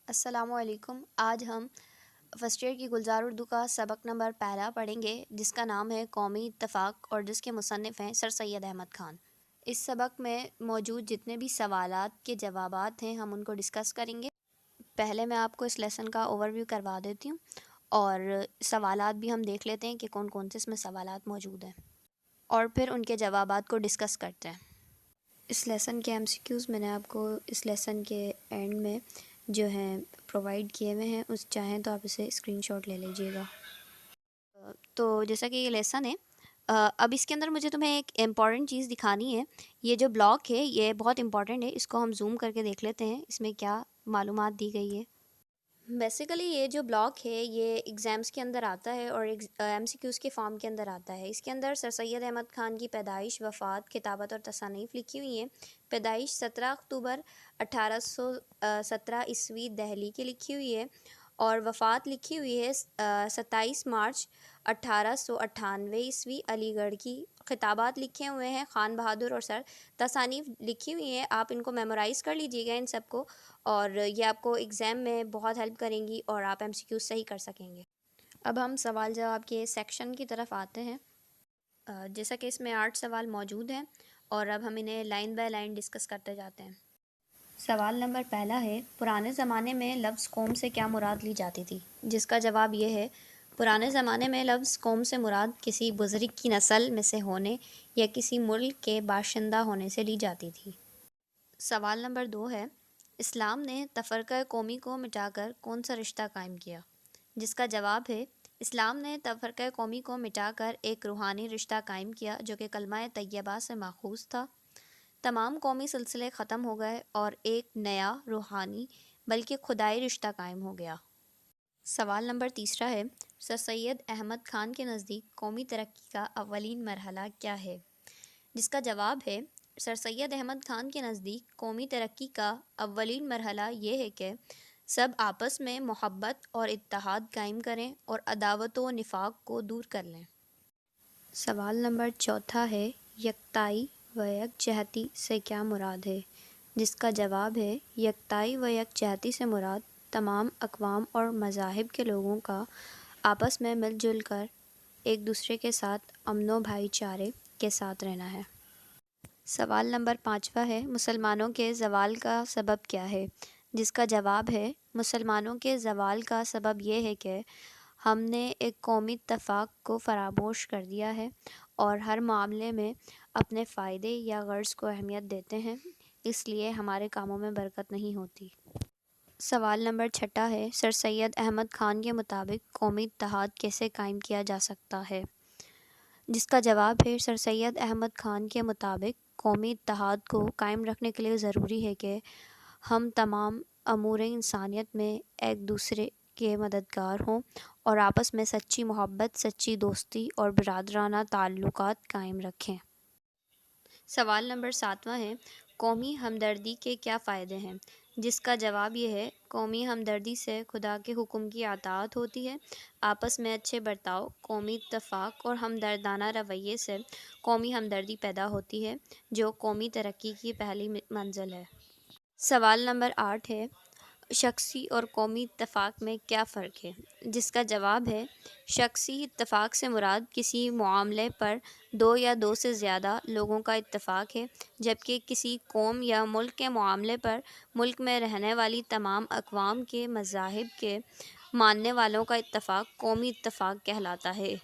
السلام علیکم۔ آج ہم فرسٹ ایئر کی گلزار اردو کا سبق نمبر پہلا پڑھیں گے، جس کا نام ہے قومی اتفاق اور جس کے مصنف ہیں سر سید احمد خان۔ اس سبق میں موجود جتنے بھی سوالات کے جوابات ہیں ہم ان کو ڈسکس کریں گے۔ پہلے میں آپ کو اس لیسن کا اوور ویو کروا دیتی ہوں اور سوالات بھی ہم دیکھ لیتے ہیں کہ کون کون سے اس میں سوالات موجود ہیں اور پھر ان کے جوابات کو ڈسکس کرتے ہیں۔ اس لیسن کے MCQs میں نے آپ کو اس لیسن کے اینڈ میں جو ہیں پرووائڈ کیے ہوئے ہیں، اس چاہیں تو آپ اسے اسکرین شاٹ لے لیجئے گا۔ تو جیسا کہ یہ لیسن ہے، اب اس کے اندر مجھے تمہیں ایک امپورٹنٹ چیز دکھانی ہے۔ یہ جو بلاک ہے یہ بہت امپورٹنٹ ہے، اس کو ہم زوم کر کے دیکھ لیتے ہیں اس میں کیا معلومات دی گئی ہے۔ بیسیکلی یہ جو بلاک ہے یہ ایگزامس کے اندر آتا ہے اور MCQs کے فارم کے اندر آتا ہے۔ اس کے اندر سر سید احمد خان کی پیدائش، وفات، کتابت اور تصانیف لکھی ہوئی ہیں۔ پیدائش 17 اکتوبر 1817 عیسوی دہلی کی لکھی ہوئی ہے اور وفات لکھی ہوئی ہے 27 مارچ 1898 عیسوی علی گڑھ کی۔ خطابات لکھے ہوئے ہیں خان بہادر اور سر۔ تصانیف لکھی ہوئی ہیں، آپ ان کو میمورائز کر لیجیے گا ان سب کو، اور یہ آپ کو ایگزام میں بہت ہیلپ کریں گی اور آپ MCQ صحیح کر سکیں گے۔ اب ہم سوال جواب کے سیکشن کی طرف آتے ہیں۔ جیسا کہ اس میں 8 سوال موجود ہیں اور اب ہم انہیں لائن بائی لائن ڈسکس کرتے جاتے ہیں۔ سوال نمبر پہلا ہے، پرانے زمانے میں لفظ قوم سے کیا مراد لی جاتی تھی؟ جس کا جواب یہ ہے، پرانے زمانے میں لفظ قوم سے مراد کسی بزرگ کی نسل میں سے ہونے یا کسی ملک کے باشندہ ہونے سے لی جاتی تھی۔ سوال نمبر 2 ہے، اسلام نے تفرقہ قومی کو مٹا کر کون سا رشتہ قائم کیا؟ جس کا جواب ہے، اسلام نے تفرقہ قومی کو مٹا کر ایک روحانی رشتہ قائم کیا جو کہ کلمہ طیبہ سے ماخوذ تھا۔ تمام قومی سلسلے ختم ہو گئے اور ایک نیا روحانی بلکہ خدائی رشتہ قائم ہو گیا۔ سوال نمبر 3 ہے، سر سید احمد خان کے نزدیک قومی ترقی کا اولین مرحلہ کیا ہے؟ جس کا جواب ہے، سر سید احمد خان کے نزدیک قومی ترقی کا اولین مرحلہ یہ ہے کہ سب آپس میں محبت اور اتحاد قائم کریں اور عداوت و نفاق کو دور کر لیں۔ سوال نمبر 4 ہے، یکتائی و یکجہتی سے کیا مراد ہے؟ جس کا جواب ہے، یکتائی و یکجہتی سے مراد تمام اقوام اور مذاہب کے لوگوں کا آپس میں مل جل کر ایک دوسرے کے ساتھ امن و بھائی چارے کے ساتھ رہنا ہے۔ سوال نمبر 5 ہے، مسلمانوں کے زوال کا سبب کیا ہے؟ جس کا جواب ہے، مسلمانوں کے زوال کا سبب یہ ہے کہ ہم نے ایک قومی اتفاق کو فراموش کر دیا ہے اور ہر معاملے میں اپنے فائدے یا غرض کو اہمیت دیتے ہیں، اس لیے ہمارے کاموں میں برکت نہیں ہوتی۔ سوال نمبر 6 ہے، سر سید احمد خان کے مطابق قومی اتحاد کیسے قائم کیا جا سکتا ہے؟ جس کا جواب ہے، سر سید احمد خان کے مطابق قومی اتحاد کو قائم رکھنے کے لیے ضروری ہے کہ ہم تمام امور انسانیت میں ایک دوسرے کے مددگار ہوں اور آپس میں سچی محبت، سچی دوستی اور برادرانہ تعلقات قائم رکھیں۔ سوال نمبر 7 ہے، قومی ہمدردی کے کیا فائدے ہیں؟ جس کا جواب یہ ہے، قومی ہمدردی سے خدا کے حکم کی اطاعت ہوتی ہے، آپس میں اچھے برتاؤ، قومی اتفاق اور ہمدردانہ رویے سے قومی ہمدردی پیدا ہوتی ہے جو قومی ترقی کی پہلی منزل ہے۔ سوال نمبر 8 ہے، شخصی اور قومی اتفاق میں کیا فرق ہے؟ جس کا جواب ہے، شخصی اتفاق سے مراد کسی معاملے پر 2 یا 2 سے زیادہ لوگوں کا اتفاق ہے، جبکہ کسی قوم یا ملک کے معاملے پر ملک میں رہنے والی تمام اقوام کے مذاہب کے ماننے والوں کا اتفاق قومی اتفاق کہلاتا ہے۔